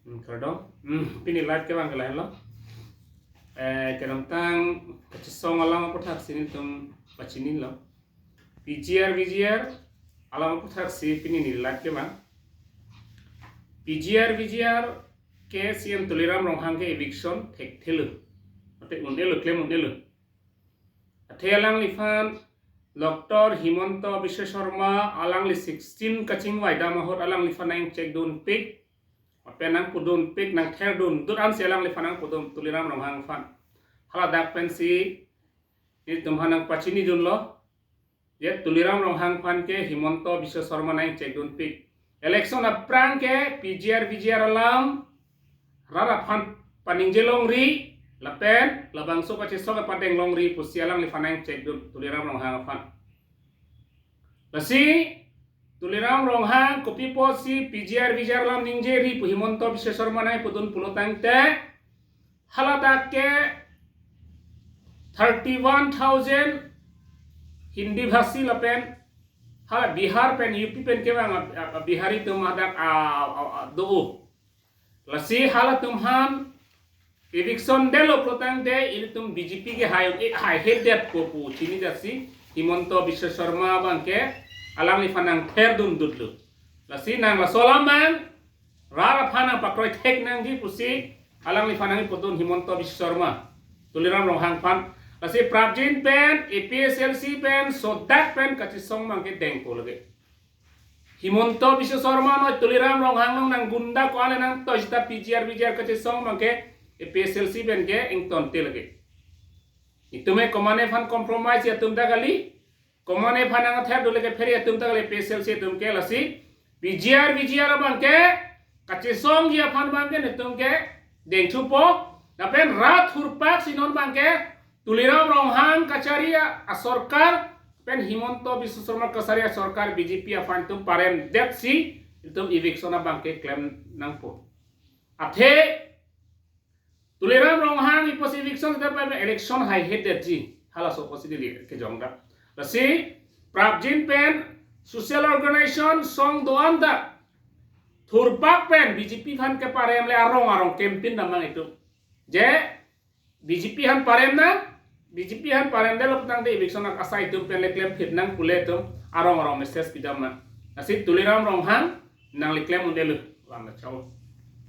Kerdong, pini live ke bang kelain lo. Kadang tang kecesong alam apa tak sini tum bacinin lo. PGR alam apa tak si pini ni live ke bang. PGR ke siam tuliram ronghang ke eviction tek thelu. Ate undelu claim undelu. Ate alang lifan Dr. Himanto Biswa Sharma alang li 16 kaching waida mahot alang lifan nang check down pick. Penang pudun pik nang terdun duran selang le fanang pudum tuliram ronghang fan hala dak pensi ni tumhanang pachini dun lo ye tuliram ronghang fan ke Himanto Biswa Sharma nang check dun pik election aprang ke PGR alam rara fan paninje longri lapen labang so kache so padeng longri pusialang le fanang check dun tuliram ronghang fan lasi tuliram ronghang kopi posi PGR lam ninjeri pu Himanto Biswa Sharma nai pudun pulotang te haladak ke 31,000 Hindi bhasi lapen hala Bihar pen UP pen ke bang Bihari tum hadak do lasi hala tumhan eviction delo pulotang te ini tum BJP ke hai head that popu chini dasi Himanto Biswa Sharma bang ke alang li fanang terdun dudlu lasi nang la solaman rara fanang pakroi tek nang di pusi alang li fanang putun Himanto Biswa Sharma tuliram ronghang fan lasi prabjin pen APSLC pen sodak pen kachisong mangke dengko lagi Himanto Biswa Sharma no tuliram ronghang nang gunda ko ane nang tojta PGR kachisong mangke APSLC pen ke ington te lagi itu me komane fan compromise ya tumda kali komane fanang ther dole ke feri tum takale pesel se tum ke lasi PGR bangke kacesong dia fan bangke ne tum ke deng chupo dapen rat hurpak sinon bangke tuliram ronghang kacaria asorkar pen Himanto Biswa Sharma kasaria sorkar BJP afan tum parem det si tum eviction bangke claim nangpo athe tuliram ronghang ipos eviction dapen election high headed ji hala so posidi ke jongda lasi prabjin pen social organization song doan da thurpak pen BJP han ke parem le arong campaign namang itu je BJP han parem de lop nang de election ak asai tum pen le claim fit nang pule tum arong message pidam na lasi tuliram ronghang nang le claim undelu lam chau